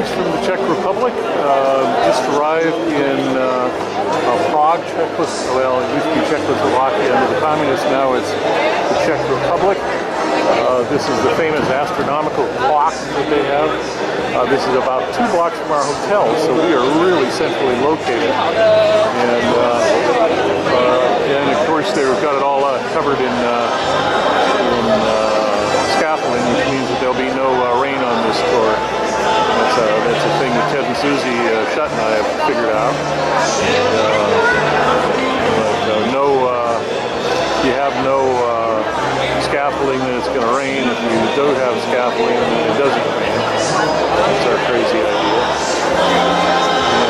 greetings from the Czech Republic. Just arrived in Prague, well, it used to be Czechoslovakia under the communists, now it's the Czech Republic. This is the famous astronomical clock that they have. This is about 2 blocks from our hotel, so we are really centrally located. And of course they've got it all covered in scaffolding, which means that there'll be no rain on this tour. That's a thing that Ted and Susie Shutt and I have figured out. You have no scaffolding, then it's going to rain. If you don't have scaffolding, then it doesn't rain. That's our crazy idea.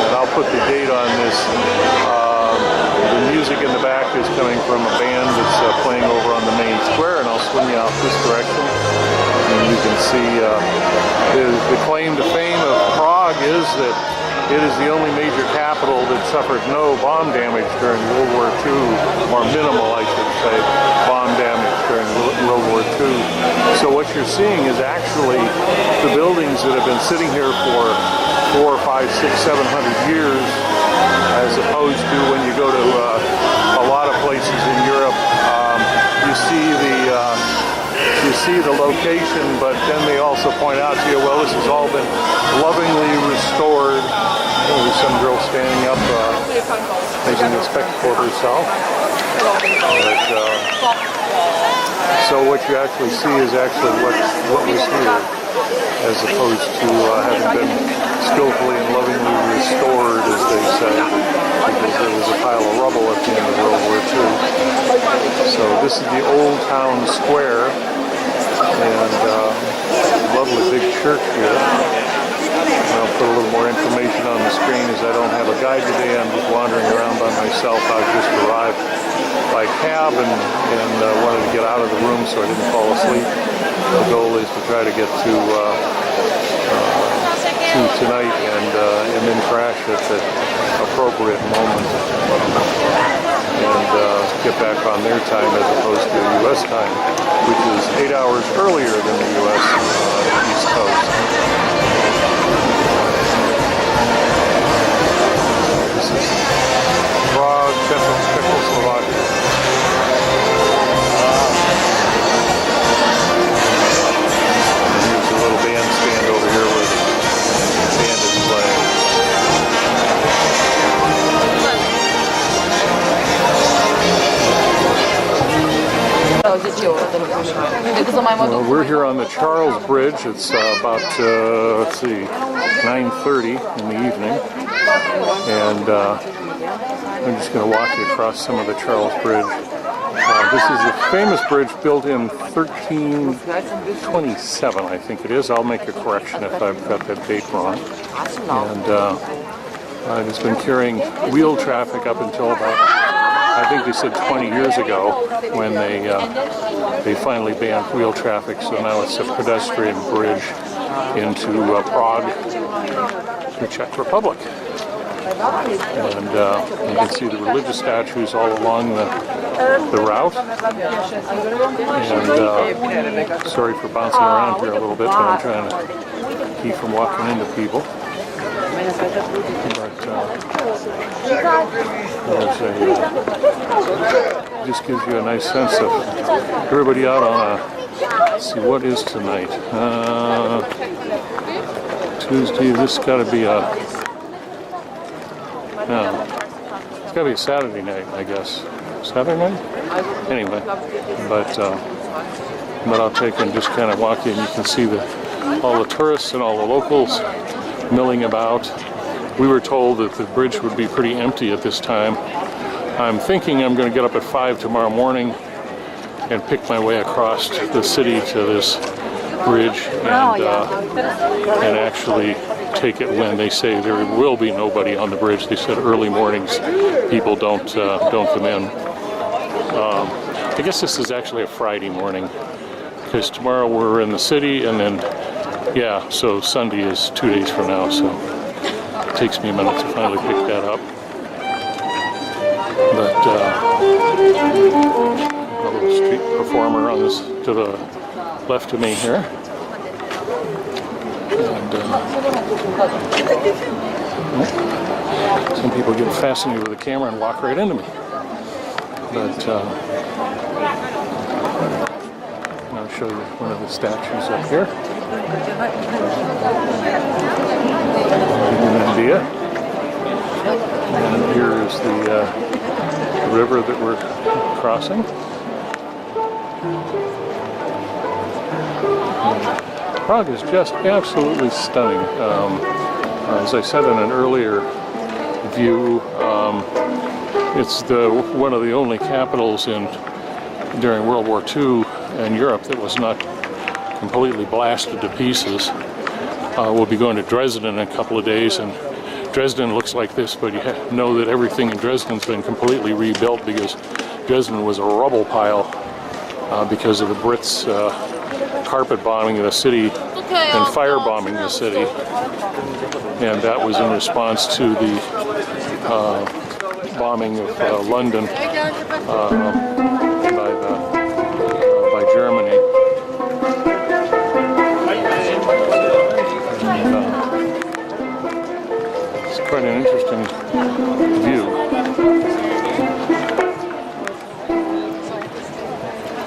And I'll put the date on this. The music in the back is coming from a band that's playing over on the main square, and I'll swing you out this direction. And you can see the claim to fame of Prague is that it is the only major capital that suffered no bomb damage during World War II, or minimal, I should say, bomb damage during World War II. So what you're seeing is actually the buildings that have been sitting here for 400, 500, 600, 700 years, as opposed to when you go to a lot of places in Europe, you see the location, but then they also point out to you, well, this has all been lovingly restored. There's some girl standing up, making a spectacle of herself. So what you actually see is actually what was here, as opposed to having been skillfully and lovingly restored, as they say, because there was a pile of rubble at the end of World War II. So this is the Old Town Square, and lovely big church here. I'll put a little more information on the screen, as I don't have a guide today. I'm just wandering around by myself. I've just arrived by cab and wanted to get out of the room so I didn't fall asleep. The goal is to try to get to tonight and then crash at the appropriate moment and get back on their time as opposed to U.S. time, which is 8 hours earlier than the U.S. East Coast. This is Prague, Czechoslovakia. Here's a little bandstand over here where the band is playing. Well, we're here on the Charles Bridge. It's about, let's see, 9:30 in the evening. And I'm just going to walk you across some of the Charles Bridge. This is a famous bridge built in 1327, I think it is. I'll make a correction if I've got that date wrong. And it's been carrying wheel traffic up until about, I think they said 20 years ago, when they finally banned wheel traffic. So now it's a pedestrian bridge into Prague, the Czech Republic. And you can see the religious statues all along the route. And sorry for bouncing around here a little bit, but I'm trying to keep from walking into people. But just gives you a nice sense of everybody out on a, let's see, what is tonight? Tuesday, this has got to be a, no, it's got to be a Saturday night, I guess. Saturday night? Anyway, but I'll take and just kind of walk in. You can see all the tourists and all the locals milling about. We were told that the bridge would be pretty empty at this time. I'm thinking I'm going to get up at 5 tomorrow morning and pick my way across the city to this bridge and actually take it when they say there will be nobody on the bridge. They said early mornings people don't come in. I guess this is actually a Friday morning, because tomorrow we're in the city, and then yeah, so Sunday is 2 days from now, so it takes me a minute to finally pick that up. But a little street performer on this to the left of me here. Some people get fascinated with the camera and walk right into me. But I'll show you one of the statues up here. Give you an idea. And here is the river that we're crossing. Prague is just absolutely stunning. As I said in an earlier view, it's one of the only capitals during World War II in Europe that was not completely blasted to pieces. We'll be going to Dresden in a couple of days, and Dresden looks like this, but you know that everything in Dresden's been completely rebuilt because Dresden was a rubble pile because of the Brits carpet bombing the city and firebombing the city, and that was in response to the bombing of London by Germany. And, it's quite an interesting view.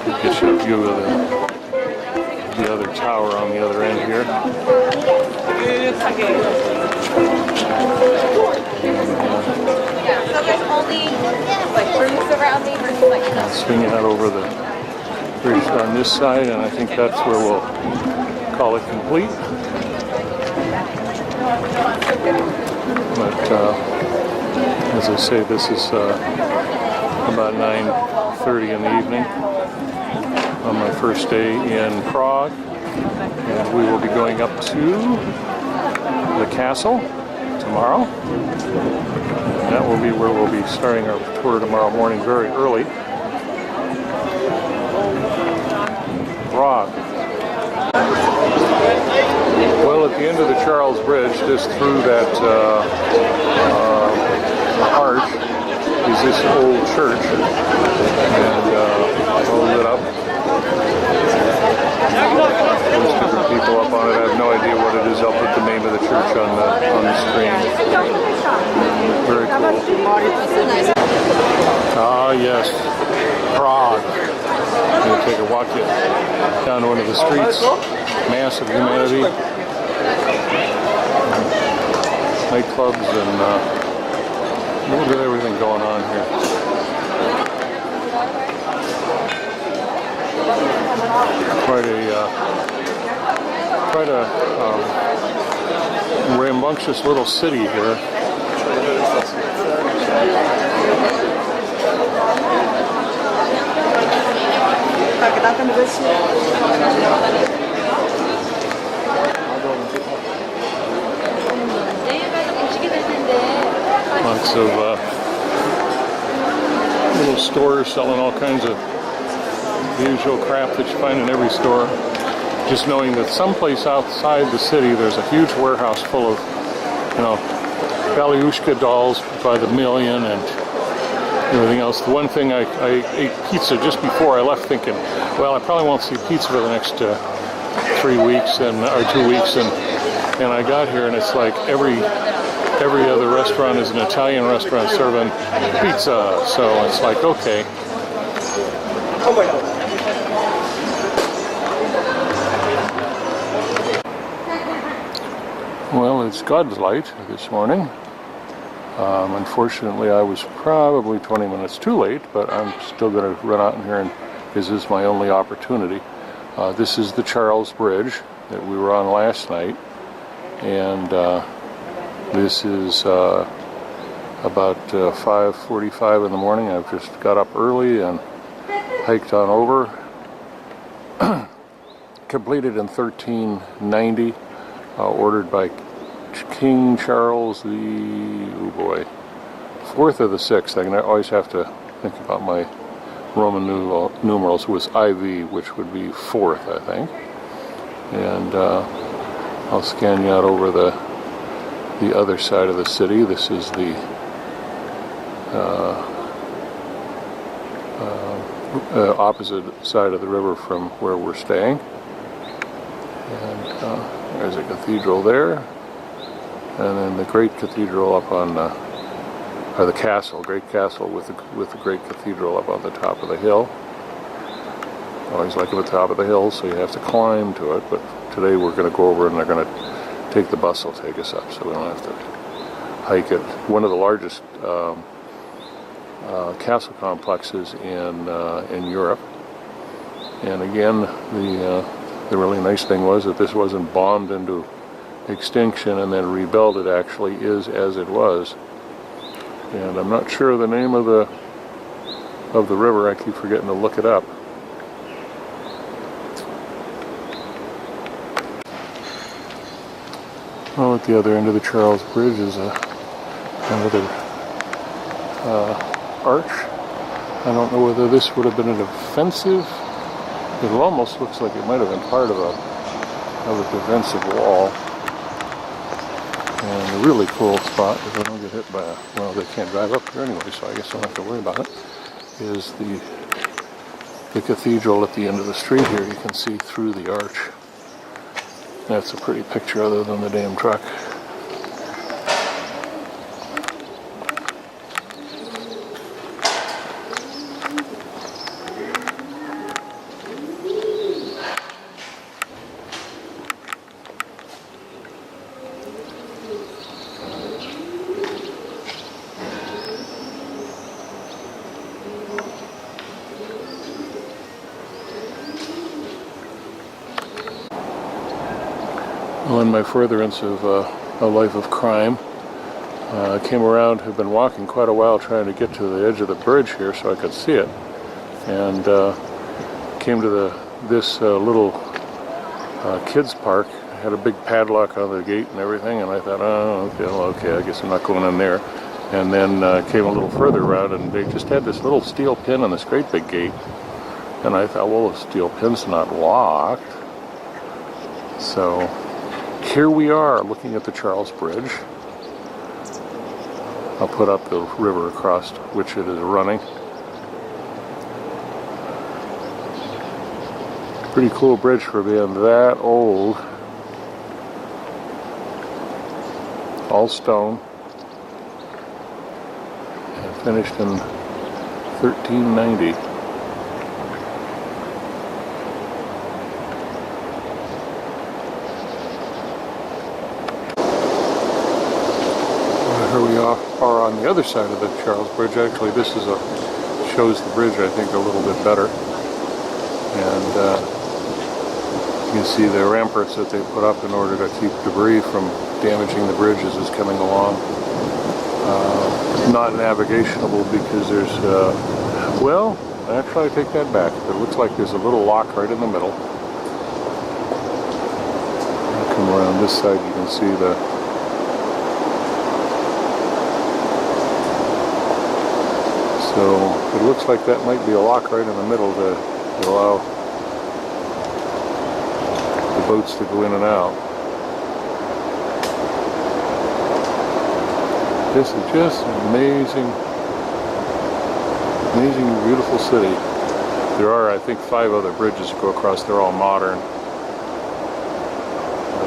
It gives you a view of the other tower on the other end here. So there's only like rooms around me versus like Swinging out over the bridge on this side, and I think that's where we'll call it complete. But as I say, this is about 9:30 in the evening on my first day in Prague, and we will be going up to the castle tomorrow. That will be where we'll be starting our tour tomorrow morning very early. Prague. Well, at the end of the Charles Bridge, just through that arch, is this old church, and all lit up. There's different people up on it. I have no idea what it is. I'll put the name of the church on the screen. Very cool. Ah, yes, Prague. We'll take a walk down one of the streets. Mass of humanity. Nightclubs and a little bit of everything going on here. Quite a rambunctious little city here. Lots of little stores selling all kinds of the usual crap that you find in every store. Just knowing that someplace outside the city there's a huge warehouse full of, Balyushka dolls by the million and everything else. The one thing I ate pizza just before I left, thinking, well, I probably won't see pizza for the next 3 weeks or 2 weeks, and I got here and it's like every other restaurant is an Italian restaurant serving pizza, so it's like, okay. Well, it's God's light this morning. Unfortunately, I was probably 20 minutes too late, but I'm still going to run out in here, and this is my only opportunity. This is the Charles Bridge that we were on last night, and this is about 5:45 in the morning. I've just got up early and hiked on over. Completed in 1390, ordered by King Charles the, fourth or the sixth. I always have to think about my Roman numerals. It was IV, which would be fourth, I think. And I'll scan you out over the other side of the city. This is the opposite side of the river from where we're staying. And there's a cathedral there, and then the great cathedral up on, or the castle, great castle with the great cathedral up on the top of the hill. Always like at the top of the hill, so you have to climb to it, but today we're going to go over and they're going to take the bus will take us up, so we don't have to hike it. One of the largest castle complexes in Europe. And again, the really nice thing was that this wasn't bombed into extinction and then rebuilt. It actually is as it was. And I'm not sure the name of the river. I keep forgetting to look it up. Well, at the other end of the Charles Bridge is another arch. I don't know whether this would have been an offensive. It almost looks like it might have been part of a defensive wall. And a really cool spot, if they don't get hit by well, they can't drive up here anyway, so I guess I don't have to worry about it, is the cathedral at the end of the street here. You can see through the arch. That's a pretty picture other than the damn truck. Well, in my furtherance of a life of crime, I came around, have been walking quite a while trying to get to the edge of the bridge here so I could see it, and came to this little kids park. It had a big padlock on the gate and everything, and I thought, oh, okay, I guess I'm not going in there. And then came a little further around, and they just had this little steel pin on this great big gate, and I thought, well, the steel pin's not locked. So here we are looking at the Charles Bridge. I'll put up the river across which it is running. Pretty cool bridge for being that old. All stone. And finished in 1390. Here we are on the other side of the Charles Bridge. Actually, this is shows the bridge, I think, a little bit better. And you can see the ramparts that they put up in order to keep debris from damaging the bridge as it's coming along. Not navigational because there's, well, actually I take that back. It looks like there's a little lock right in the middle. I'll come around this side, you can see the so it looks like that might be a lock right in the middle to allow the boats to go in and out. This is just an amazing, beautiful city. There are, I think, 5 other bridges that go across. They're all modern.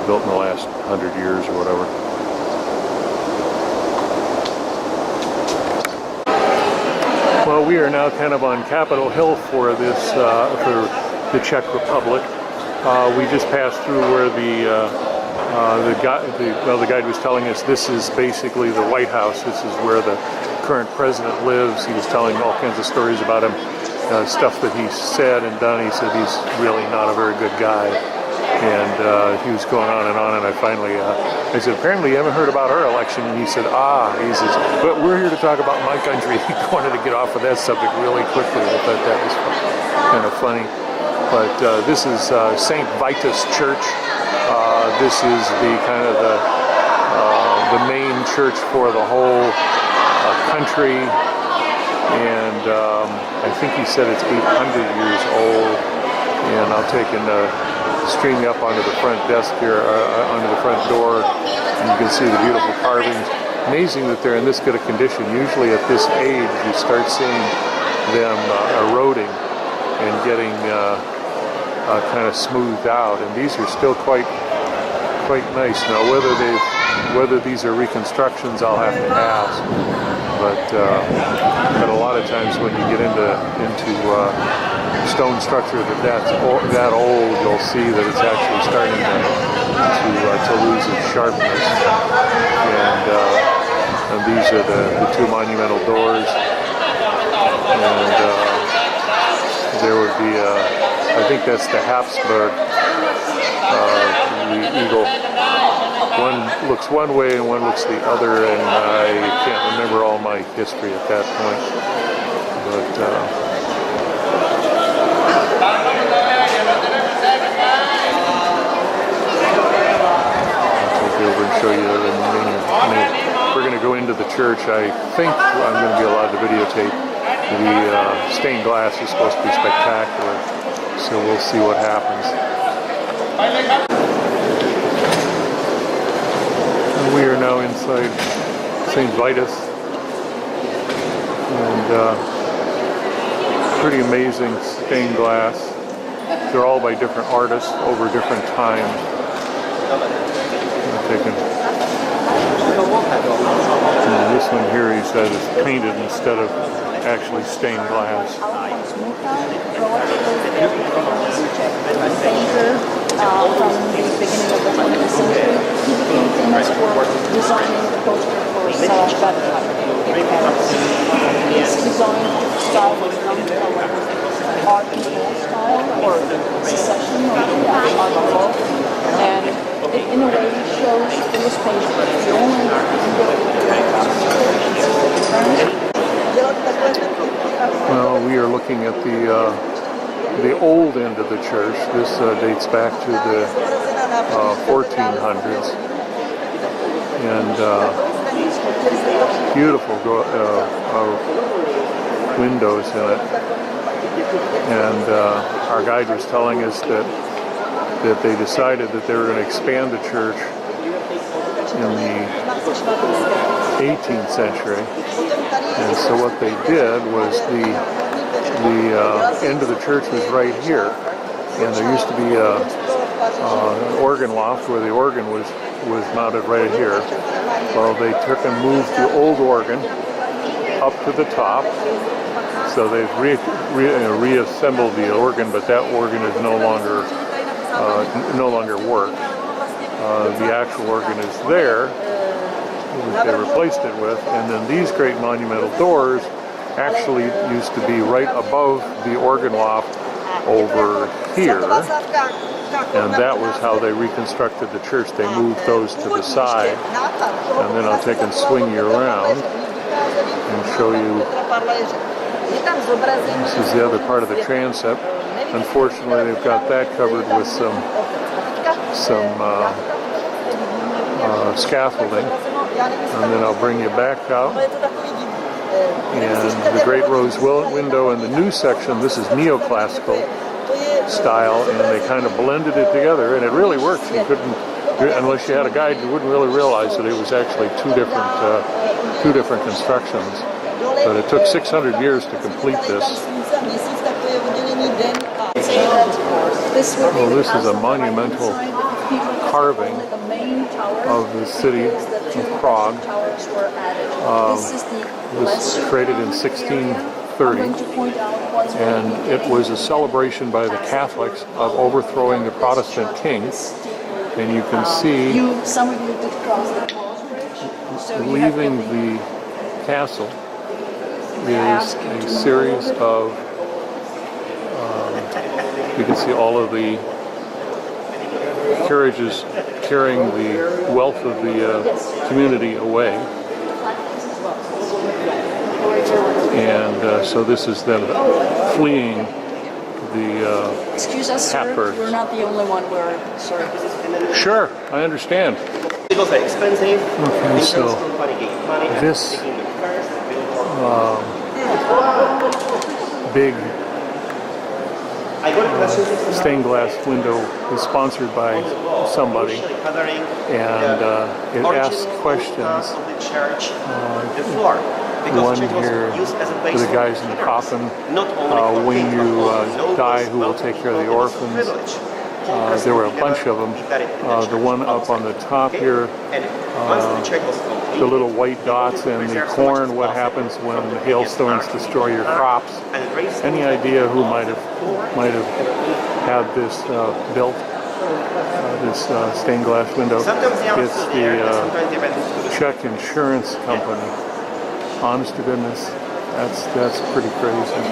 Built in the last 100 years or whatever. Well, we are now kind of on Capitol Hill for this, for the Czech Republic. We just passed through where the guide was telling us this is basically the White House. This is where the current president lives. He was telling all kinds of stories about him, stuff that he said and done. He said he's really not a very good guy. And he was going on, and I finally, I said, apparently you haven't heard about our election. And he said, he says, but we're here to talk about my country. He wanted to get off of that subject really quickly. I thought that was kind of funny. But this is St. Vitus Church. This is the kind of the main church for the whole country. And I think he said it's 800 years old. And I'll take stream you up onto the front desk here, onto the front door, and you can see the beautiful carvings. Amazing that they're in this good a condition. Usually at this age you start seeing them eroding and getting kind of smoothed out, and these are still quite nice. Now whether these are reconstructions, I'll have to ask. But a lot of times when you get into stone structure that old, you'll see that it's actually starting to lose its sharpness. And these are the two monumental doors. And there would be I think that's the Habsburg, the eagle. One looks one way and one looks the other, and I can't remember all my history at that point. But I'll take over and show you the main. We're going to go into the church. I think I'm going to be allowed to videotape. The stained glass is supposed to be spectacular, so we'll see what happens. We are now inside St. Vitus, and pretty amazing stained glass. They're all by different artists over different times. And this one here, he said, is painted instead of actually stained glass. From the beginning of the 20th century, he became famous for designing the poster for Salah Badr in Paris. His design style was known for Art Nouveau style, or secession, or Art Nouveau, and it in a way shows in this page the only Well, we are looking at the old end of the church. This dates back to the 1400s, and beautiful windows in it. And our guide was telling us that they decided that they were going to expand the church in the 18th century, and so what they did was the end of the church was right here, and there used to be an organ loft where the organ was mounted right here. Well, they took and moved the old organ up to the top, so they've reassembled the organ, but that organ is no longer work. The actual organ is there, which they replaced it with, and then these great monumental doors actually used to be right above the organ loft over here, and that was how they reconstructed the church. They moved those to the side, and then I'll take and swing you around and show you. This is the other part of the transept. Unfortunately, they've got that covered with some scaffolding, and then I'll bring you back out. And the great rose window in the new section, this is neoclassical style, and they kind of blended it together, and it really works. You couldn't, unless you had a guide, you wouldn't really realize that it was actually two different constructions. But it took 600 years to complete this. Well, this is a monumental carving of the city of Prague. This was created in 1630, and it was a celebration by the Catholics of overthrowing the Protestant kings. And you can see, leaving the castle is a series of, you can see all of the carriages carrying the wealth of the community away. And so this is them fleeing the Excuse us, Habsburgs. sir. We're not the only one. We're sorry. Sure, I understand. Okay, so this big stained glass window is sponsored by somebody, and it asks questions. one here for the guys in the coffin, when you die, who will take care of the orphans. There were a bunch of them. The one up on the top here, the little white dots and the corn, what happens when the hailstones destroy your crops. Any idea who might have had this built, this stained glass window? It's the Czech insurance company. Honest to goodness, that's pretty crazy.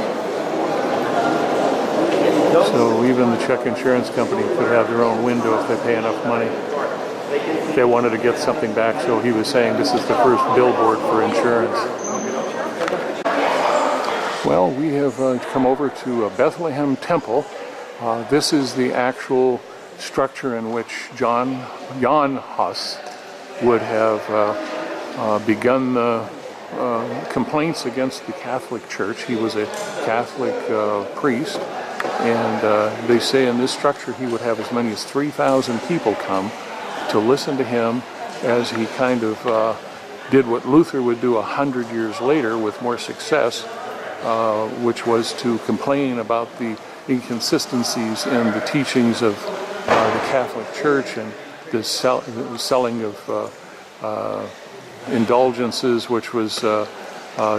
So even the Czech insurance company could have their own window if they pay enough money. They wanted to get something back, so he was saying this is the first billboard for insurance. Well, we have come over to Bethlehem Temple. This is the actual structure in which Jan Hus would have begun the complaints against the Catholic Church. He was a Catholic priest, and they say in this structure he would have as many as 3,000 people come to listen to him as he kind of did what Luther would do 100 years later with more success, which was to complain about the inconsistencies in the teachings of the Catholic Church and the selling of indulgences, which was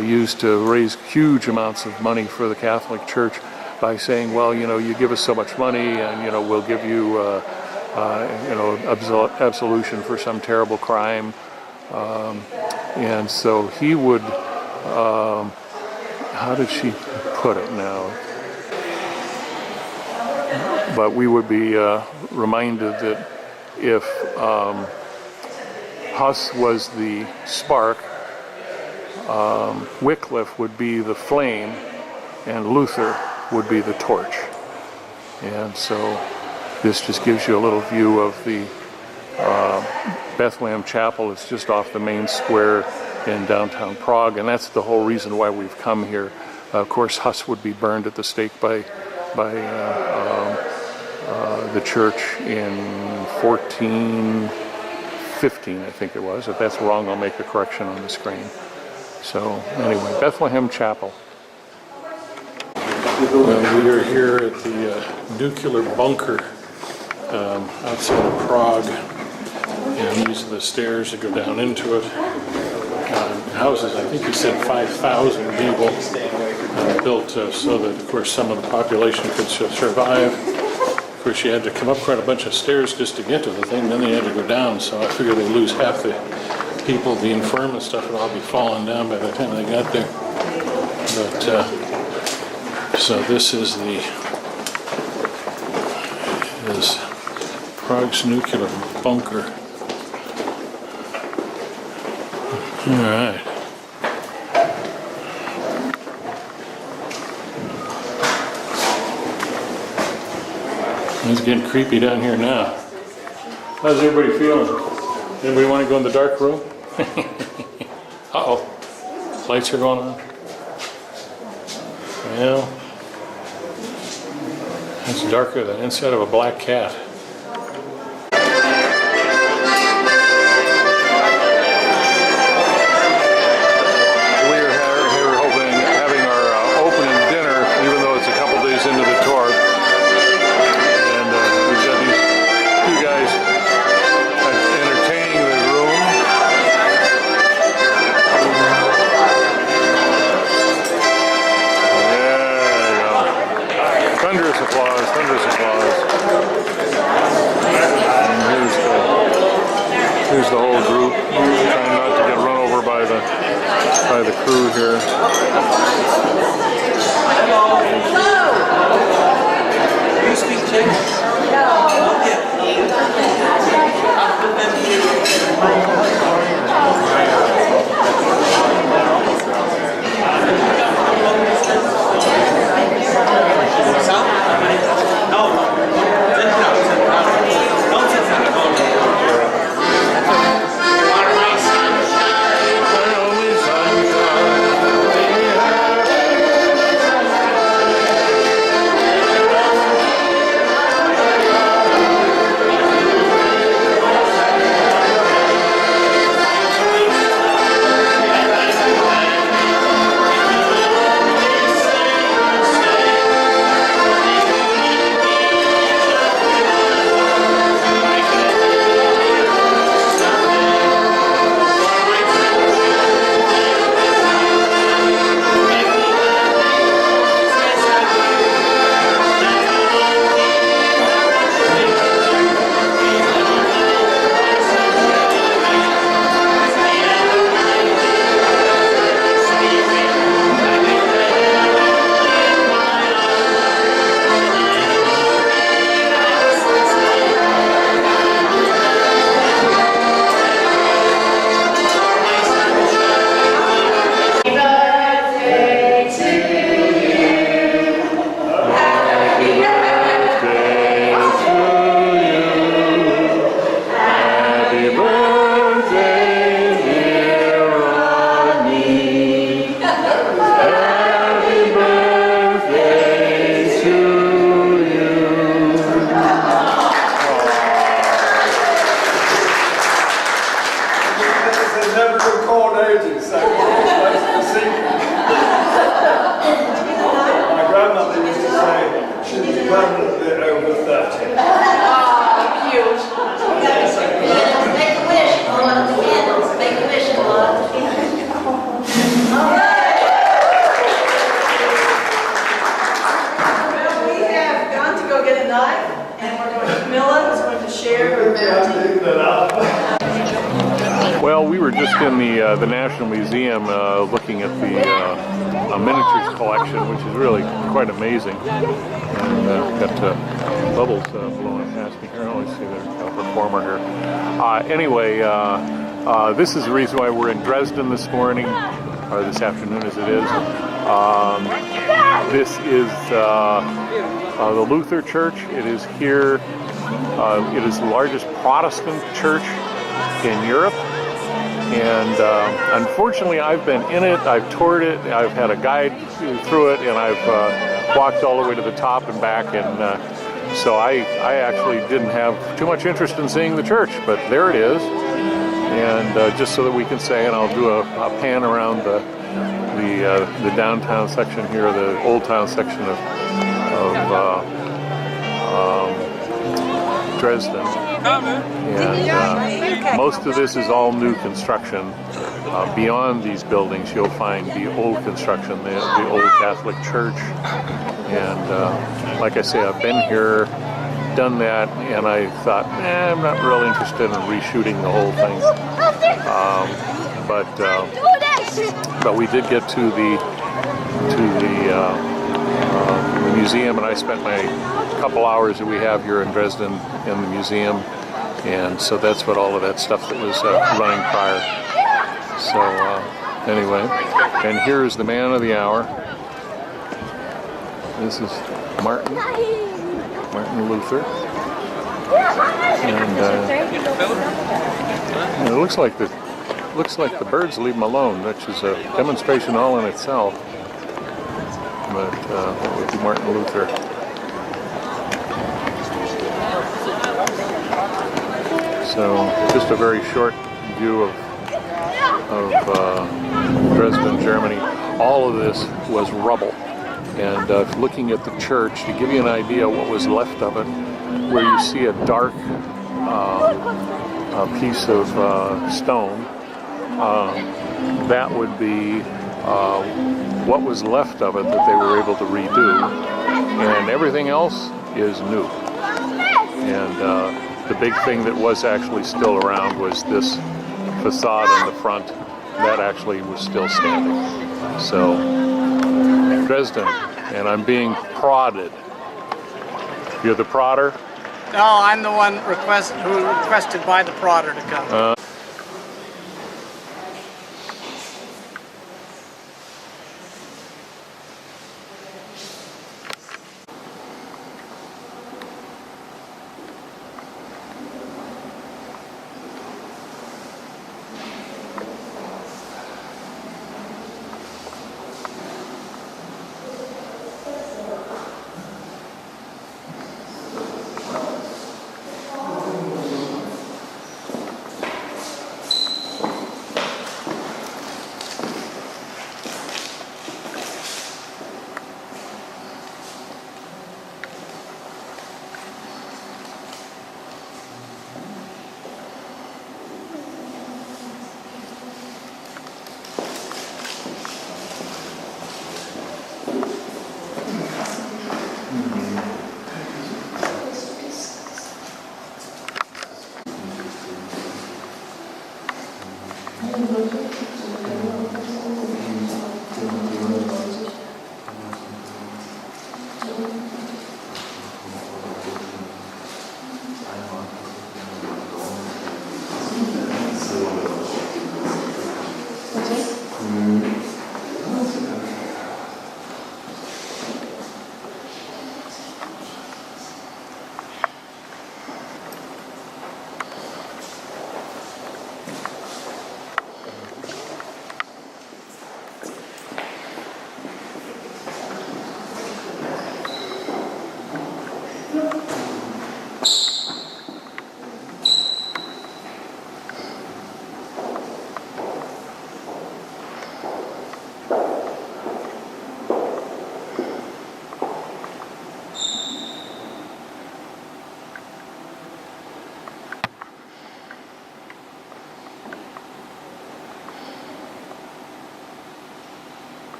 used to raise huge amounts of money for the Catholic Church by saying, well, you give us so much money and, we'll give you, absolution for some terrible crime. And so he would, how did she put it now? But we would be reminded that if Huss was the spark, Wycliffe would be the flame, and Luther would be the torch. And so this just gives you a little view of the Bethlehem Chapel. It's just off the main square in downtown Prague, and that's the whole reason why we've come here. Of course, Huss would be burned at the stake by the church in 1415, I think it was. If that's wrong, I'll make a correction on the screen. So anyway, Bethlehem Chapel. Well, we are here at the nuclear bunker outside of Prague, and these are the stairs that go down into it. Houses, I think he said 5,000 people built so that, of course, some of the population could survive. Of course, you had to come up quite a bunch of stairs just to get to the thing, then they had to go down, so I figured they'd lose half the people, the infirm and stuff would all be falling down by the time they got there. But, so this is Prague's nuclear bunker. All right. It's getting creepy down here now. How's everybody feeling? Anybody want to go in the dark room? Uh-oh. Lights are going on. Well, it's darker than inside of a black cat. Here's the whole group, trying not to get run over by the crew here. Do you speak Czech? My grandmother used to say she'd be permanently over 30. Cute. Make a wish, blow out the candles. Make a wish, blow out the candles. All right. Well, we have gone to go get a knife, and we're going to, Camilla is going to share her bounty. Well, we were just in the National Museum looking at the miniatures collection, which is really quite amazing. And got bubbles blowing past me here. I only see the performer here. Anyway, this is the reason why we're in Dresden this morning, or this afternoon as it is. This is the Luther Church. It is here. It is the largest Protestant church in Europe. And unfortunately, I've been in it, I've toured it, I've had a guide through it, and I've walked all the way to the top and back, and so I actually didn't have too much interest in seeing the church, but there it is. And just so that we can say, and I'll do a pan around the downtown section here, the Old Town section of Dresden. And most of this is all new construction. Beyond these buildings, you'll find the old construction, the old Catholic Church. And like I say, I've been here, done that, and I thought, I'm not really interested in reshooting the whole thing. But we did get to the museum, and I spent my couple hours that we have here in Dresden in the museum, and so that's what all of that stuff that was running prior. So anyway, and here's the man of the hour. This is Martin Luther, and it looks like the birds leave him alone, which is a demonstration all in itself. But that would be Martin Luther. So just a very short view of Dresden, Germany. All of this was rubble. And looking at the church, to give you an idea what was left of it, where you see a dark piece of stone, that would be what was left of it that they were able to redo. And everything else is new. And the big thing that was actually still around was this facade in the front. That actually was still standing. So, Dresden, and I'm being prodded. You're the prodder? No, I'm the one who requested by the prodder to come.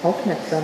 Open it some.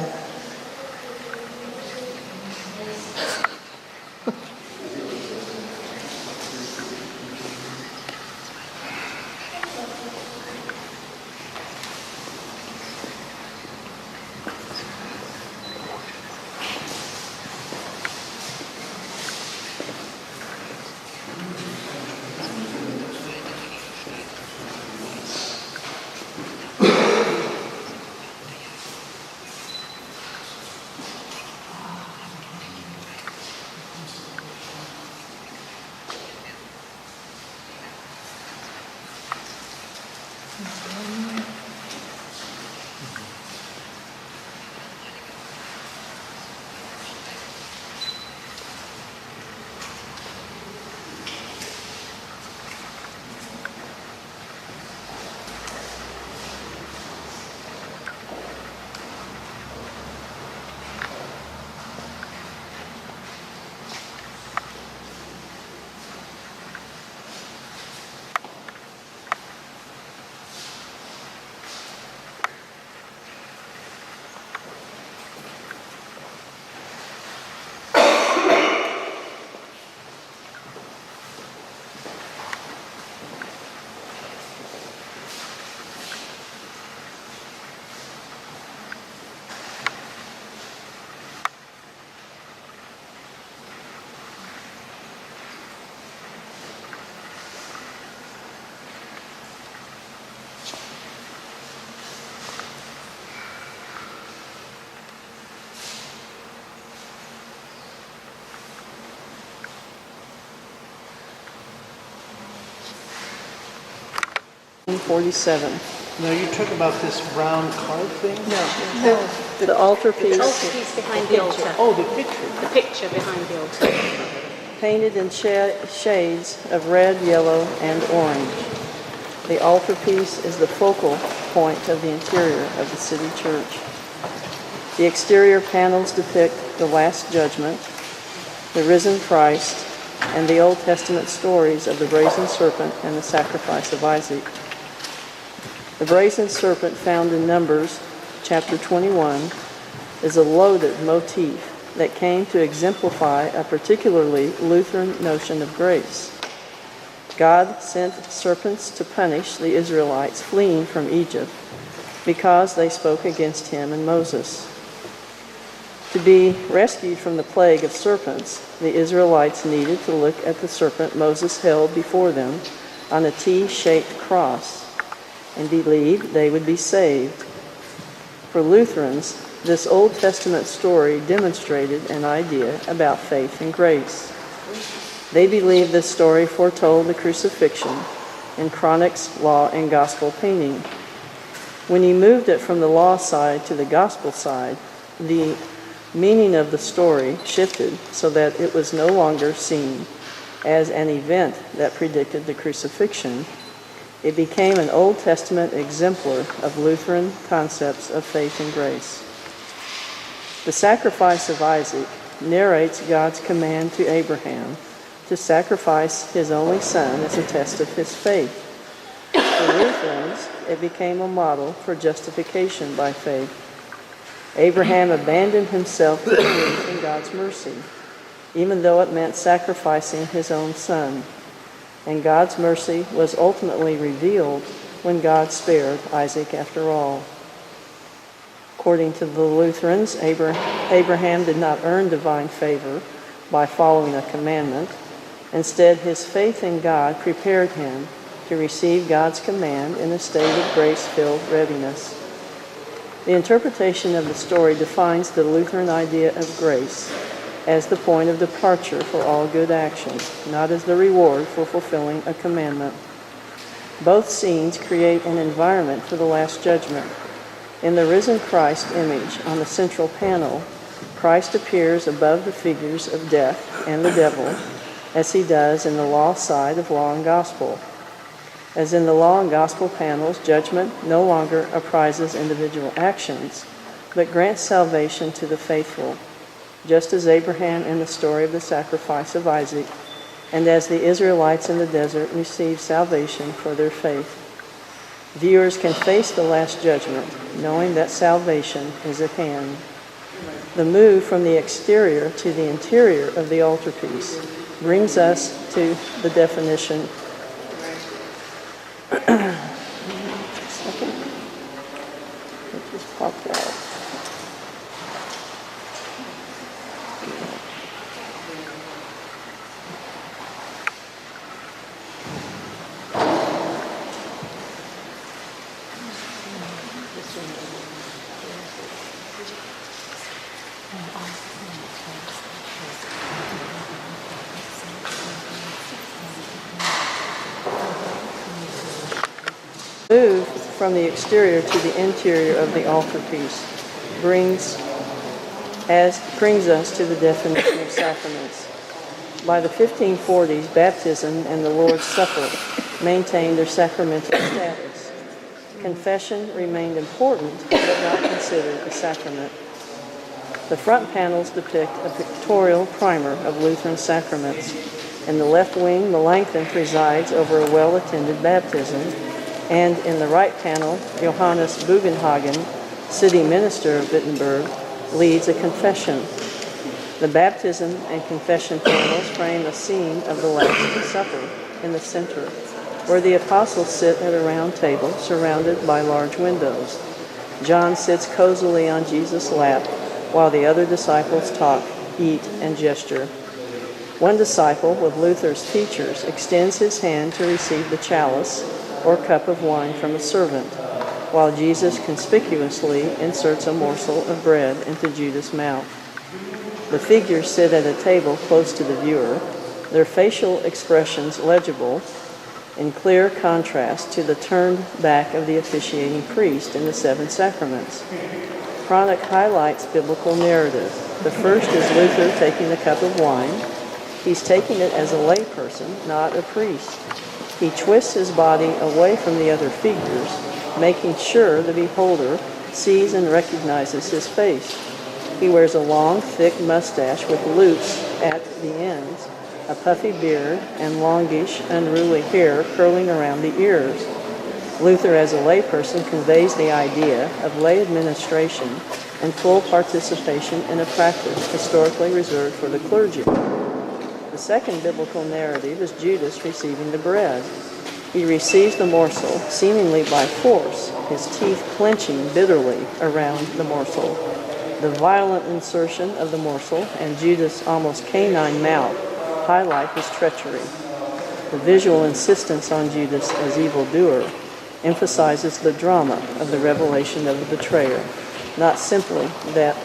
$47. Now, you talk about this round card thing? No, the altarpiece Altarpiece behind the altar. Oh, the picture. The picture behind the altar. painted in shades of red, yellow, and orange. The altarpiece is the focal point of the interior of the city church. The exterior panels depict the Last Judgment, the risen Christ, and the Old Testament stories of the brazen serpent and the sacrifice of Isaac. The brazen serpent found in Numbers chapter 21 is a loaded motif that came to exemplify a particularly Lutheran notion of grace. God sent serpents to punish the Israelites fleeing from Egypt because they spoke against him and Moses. To be rescued from the plague of serpents, the Israelites needed to look at the serpent Moses held before them on a T-shaped cross and believed they would be saved. For Lutherans, this Old Testament story demonstrated an idea about faith and grace. They believed this story foretold the crucifixion in Chronic's law and gospel painting. When he moved it from the law side to the gospel side, the meaning of the story shifted so that it was no longer seen as an event that predicted the crucifixion. It became an Old Testament exemplar of Lutheran concepts of faith and grace. The sacrifice of Isaac narrates God's command to Abraham to sacrifice his only son as a test of his faith. For Lutherans, it became a model for justification by faith. Abraham abandoned himself to believe in God's mercy, even though it meant sacrificing his own son. And God's mercy was ultimately revealed when God spared Isaac after all. According to the Lutherans, Abraham did not earn divine favor by following a commandment. Instead, his faith in God prepared him to receive God's command in a state of grace-filled readiness. The interpretation of the story defines the Lutheran idea of grace as the point of departure for all good actions, not as the reward for fulfilling a commandment. Both scenes create an environment for the Last Judgment. In the risen Christ image on the central panel, Christ appears above the figures of death and the devil, as he does in the law side of law and gospel. As in the law and gospel panels, judgment no longer apprises individual actions, but grants salvation to the faithful, just as Abraham in the story of the sacrifice of Isaac, and as the Israelites in the desert received salvation for their faith. Viewers can face the Last Judgment, knowing that salvation is at hand. The move from the exterior to the interior of the altarpiece brings us to the definition. Second. It just popped out. Move from the exterior to the interior of the altarpiece brings us to the definition of sacraments. By the 1540s, baptism and the Lord's Supper maintained their sacramental status. Confession remained important, but not considered a sacrament. The front panels depict a pictorial primer of Lutheran sacraments. In the left wing, Melanchthon presides over a well-attended baptism, and in the right panel, Johannes Bugenhagen, city minister of Wittenberg, leads a confession. The baptism and confession panels frame a scene of the Last Supper in the center, where the apostles sit at a round table surrounded by large windows. John sits cozily on Jesus' lap, while the other disciples talk, eat, and gesture. One disciple, with Luther's features, extends his hand to receive the chalice, or cup of wine from a servant, while Jesus conspicuously inserts a morsel of bread into Judas' mouth. The figures sit at a table close to the viewer, their facial expressions legible, in clear contrast to the turned back of the officiating priest in the seven sacraments. Chronic highlights biblical narrative. The first is Luther taking the cup of wine. He's taking it as a layperson, not a priest. He twists his body away from the other figures, making sure the beholder sees and recognizes his face. He wears a long, thick mustache with loops at the ends, a puffy beard, and longish, unruly hair curling around the ears. Luther, as a layperson, conveys the idea of lay administration and full participation in a practice historically reserved for the clergy. The second biblical narrative is Judas receiving the bread. He receives the morsel, seemingly by force, his teeth clenching bitterly around the morsel. The violent insertion of the morsel and Judas' almost canine mouth highlight his treachery. The visual insistence on Judas as evildoer emphasizes the drama of the revelation of the betrayer, not simply that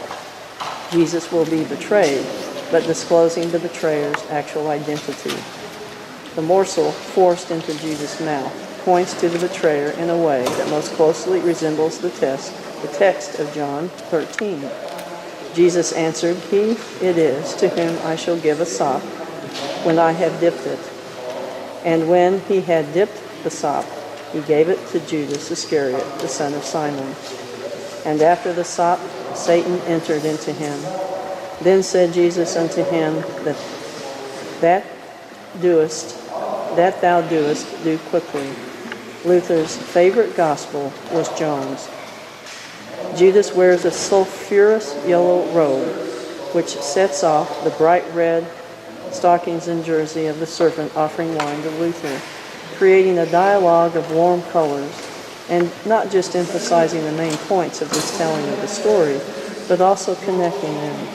Jesus will be betrayed, but disclosing the betrayer's actual identity. The morsel forced into Judas' mouth points to the betrayer in a way that most closely resembles the text of John 13. Jesus answered, "He it is to whom I shall give a sop when I have dipped it." And when he had dipped the sop, he gave it to Judas Iscariot, the son of Simon. And after the sop, Satan entered into him. Then said Jesus unto him, that thou doest, do quickly. Luther's favorite gospel was John's. Judas wears a sulphurous yellow robe, which sets off the bright red stockings and jersey of the servant offering wine to Luther, creating a dialogue of warm colors, and not just emphasizing the main points of this telling of the story, but also connecting them.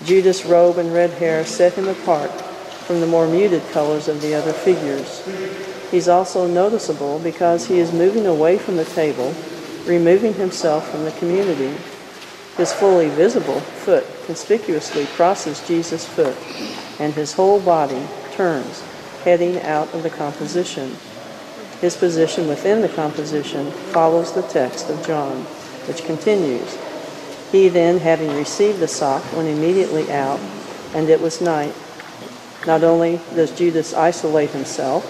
Judas' robe and red hair set him apart from the more muted colors of the other figures. He's also noticeable because he is moving away from the table, removing himself from the community. His fully visible foot conspicuously crosses Jesus' foot, and his whole body turns, heading out of the composition. His position within the composition follows the text of John, which continues, "He then, having received the sop, went immediately out, and it was night." Not only does Judas isolate himself,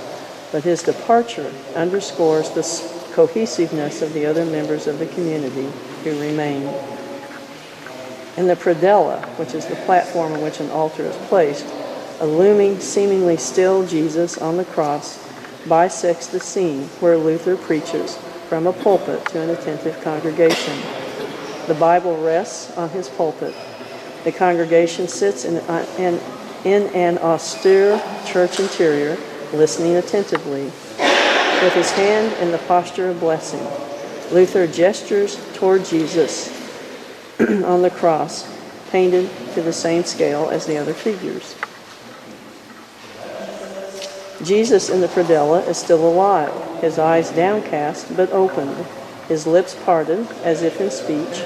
but his departure underscores the cohesiveness of the other members of the community who remain. In the predella, which is the platform on which an altar is placed, a looming, seemingly still Jesus on the cross bisects the scene where Luther preaches from a pulpit to an attentive congregation. The Bible rests on his pulpit. The congregation sits in an austere church interior, listening attentively. With his hand in the posture of blessing, Luther gestures toward Jesus on the cross, painted to the same scale as the other figures. Jesus in the predella is still alive, his eyes downcast but opened, his lips parted as if in speech.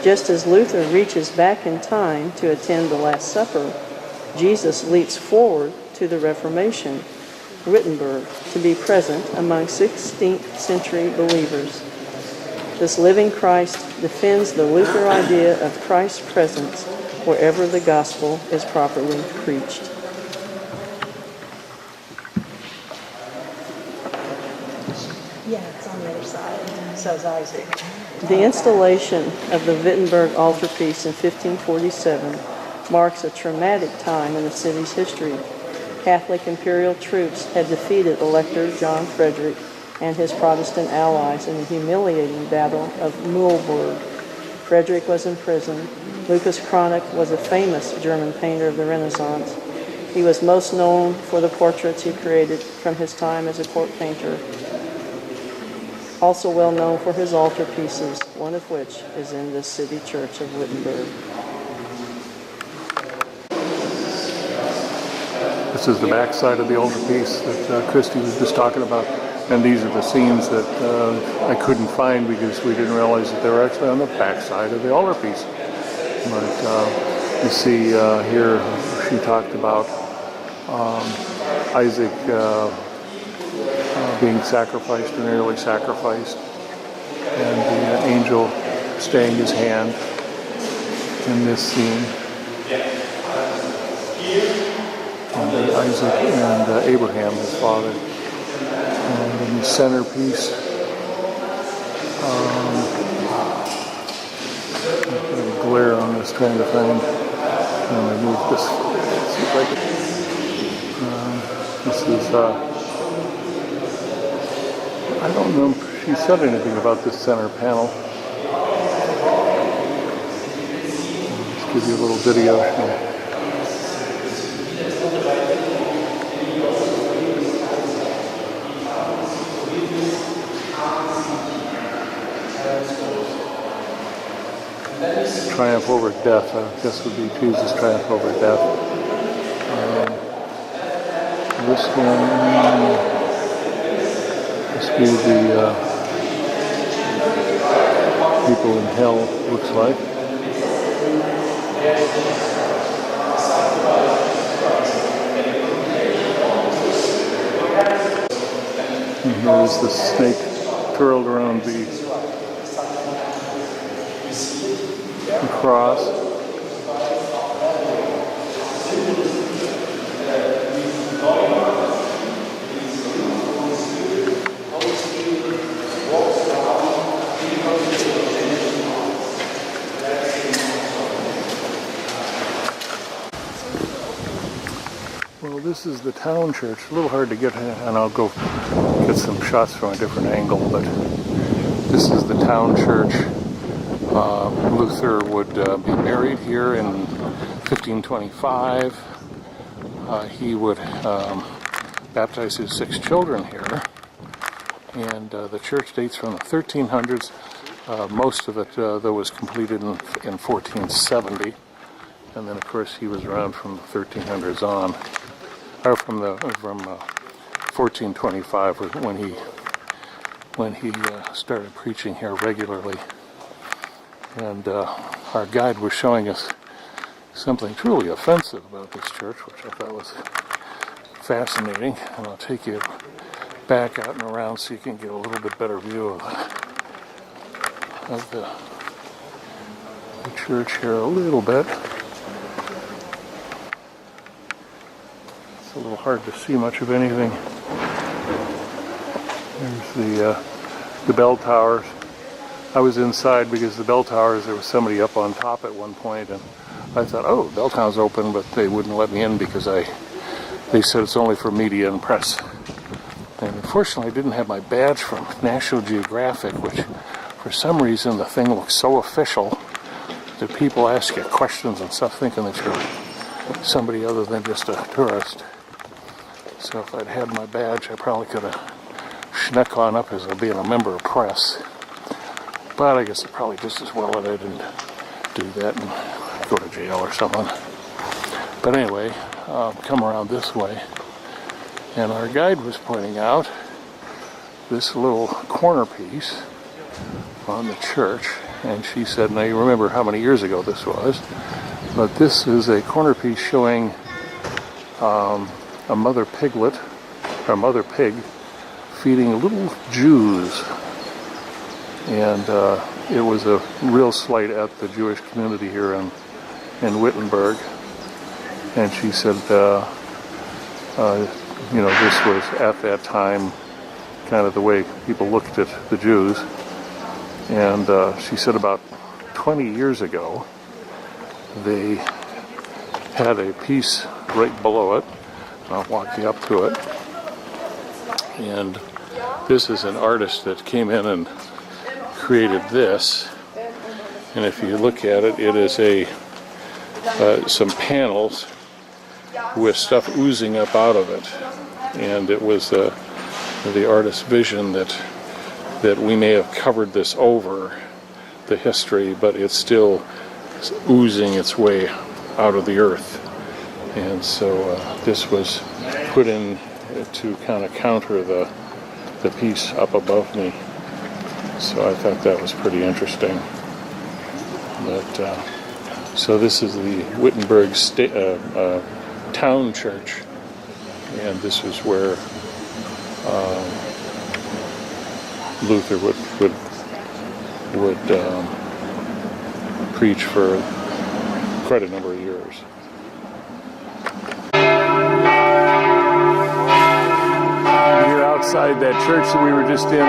Just as Luther reaches back in time to attend the Last Supper, Jesus leaps forward to the Reformation, Wittenberg, to be present among 16th century believers. This living Christ defends the Luther idea of Christ's presence wherever the gospel is properly preached. Yeah, it's on the other side. So's Isaac. The installation of the Wittenberg altarpiece in 1547 marks a traumatic time in the city's history. Catholic imperial troops had defeated Elector John Frederick and his Protestant allies in the humiliating Battle of Mühlberg. Frederick was imprisoned. Lucas Cranach was a famous German painter of the Renaissance. He was most known for the portraits he created from his time as a court painter. Also well known for his altarpieces, one of which is in the city church of Wittenberg. This is the back side of the altarpiece that Christy was just talking about. And these are the scenes that I couldn't find because we didn't realize that they were actually on the back side of the altarpiece. But you see here, she talked about Isaac being sacrificed, and nearly sacrificed, and the angel staying his hand in this scene. And Isaac and Abraham, his father. And in the centerpiece, I've got a glare on this trying to find, and I move this, see if I can, this is, I don't know if she said anything about this center panel. Let's give you a little video here. Triumph over death, I guess would be Jesus' triumph over death. This one must be the people in hell, looks like. And here's the snake curled around the cross. Well, this is the town church. A little hard to get, and I'll go get some shots from a different angle, but this is the town church. Luther would be married here in 1525. He would baptize his 6 children here, and the church dates from the 1300s. Most of it, though, was completed in 1470, and then, of course, he was around from the 1300s on, or from 1425 was when he started preaching here regularly. And our guide was showing us something truly offensive about this church, which I thought was fascinating. And I'll take you back out and around so you can get a little bit better view of the church here a little bit. It's a little hard to see much of anything. There's the bell towers. I was inside because the bell towers, there was somebody up on top at one point, and I thought, oh, bell tower's open, but they wouldn't let me in because they said it's only for media and press. And unfortunately, I didn't have my badge from National Geographic, which for some reason the thing looks so official that people ask you questions and stuff thinking that you're somebody other than just a tourist. So if I'd had my badge, I probably could have snuck on up as being a member of press. But I guess it's probably just as well that I didn't do that and go to jail or something. But anyway, come around this way. And our guide was pointing out this little corner piece on the church. And she said, now you remember how many years ago this was, but this is a corner piece showing a mother piglet, or a mother pig, feeding little Jews. And it was a real slight at the Jewish community here in Wittenberg. And she said, you know, this was at that time kind of the way people looked at the Jews. And she said about 20 years ago, they had a piece right below it. I'll walk you up to it. And this is an artist that came in and created this. And if you look at it, it is some panels with stuff oozing up out of it. And it was the artist's vision that we may have covered this over the history, but it's still oozing its way out of the earth. And so this was put in to kind of counter the piece up above me. So I thought that was pretty interesting. But so this is the Wittenberg town church, and this is where Luther would preach for quite a number of years. Here outside that church that we were just in,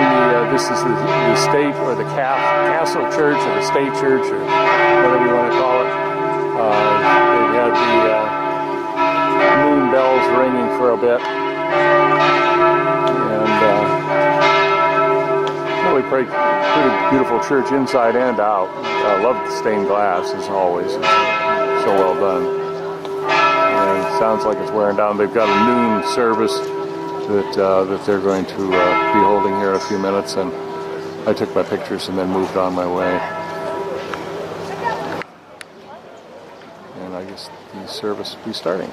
this is the state or the castle church or the state church or whatever you want to call it. They've had the moon bells ringing for a bit. Pretty beautiful church inside and out. I love the stained glass as always. It's so well done. And it sounds like it's wearing down. They've got a noon service that they're going to be holding here in a few minutes, and I took my pictures and then moved on my way. And I guess the service will be starting.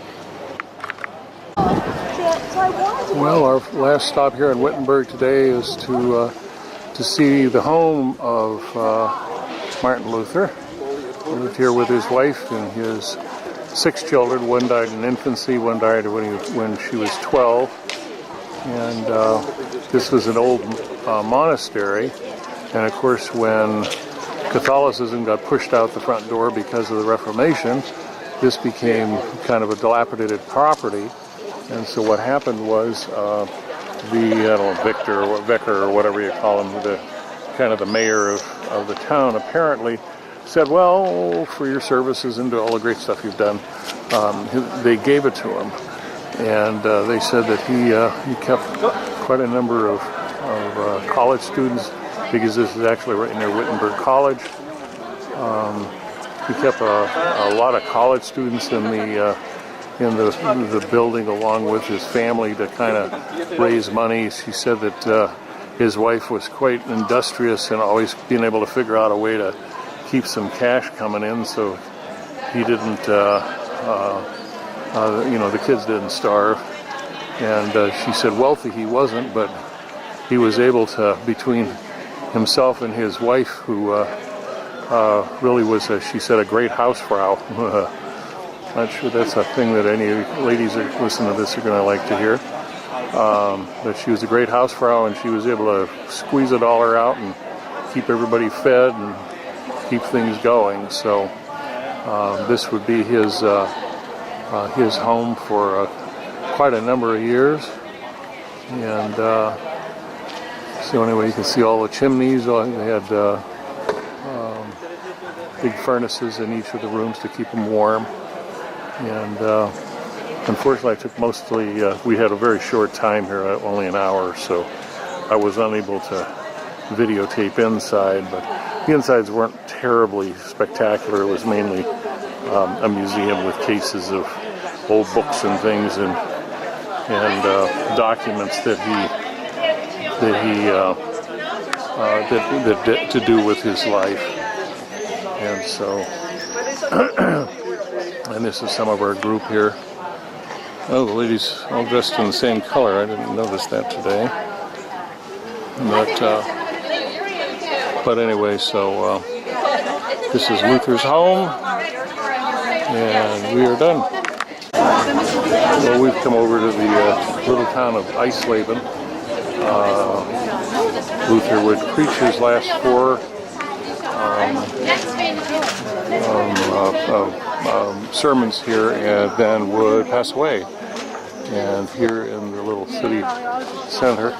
Well, our last stop here in Wittenberg today is to see the home of Martin Luther. He lived here with his wife and his 6 children. One died in infancy, one died when she was 12. And this was an old monastery. And of course, when Catholicism got pushed out the front door because of the Reformation, this became kind of a dilapidated property. And so what happened was vicar or whatever you call him, the kind of the mayor of the town, apparently said, well, for your services and all the great stuff you've done, they gave it to him. And they said that he kept quite a number of college students, because this is actually right near Wittenberg College. He kept a lot of college students in the building along with his family to kind of raise money. She said that his wife was quite industrious and always being able to figure out a way to keep some cash coming in, so he didn't, the kids didn't starve. And she said wealthy he wasn't, but he was able to, between himself and his wife, who really was, she said, a great housefrau. Not sure that's a thing that any ladies that listen to this are going to like to hear. But she was a great housefrau, and she was able to squeeze a dollar out and keep everybody fed and keep things going. So this would be his home for quite a number of years. And so anyway, you can see all the chimneys. They had big furnaces in each of the rooms to keep them warm. And Unfortunately, I took mostly, we had a very short time here, only an hour, so I was unable to videotape inside, but the insides weren't terribly spectacular. It was mainly a museum with cases of old books and things and documents that to do with his life. And so, and this is some of our group here. Oh, the ladies all dressed in the same color. I didn't notice that today. But anyway, so this is Luther's home, and we are done. Well, we've come over to the little town of Eisleben. Luther would preach his last 4 sermons here and then would pass away. And here in the little city center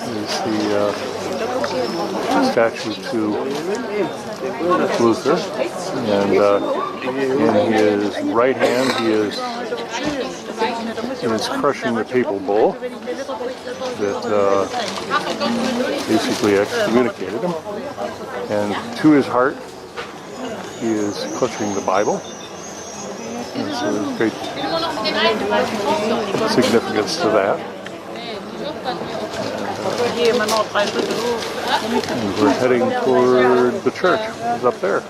is the statue to Luther. And in his right hand he is crushing the papal bull that basically excommunicated him. And to his heart he is clutching the Bible. And so there's great significance to that. And we're heading toward the church. It's up there.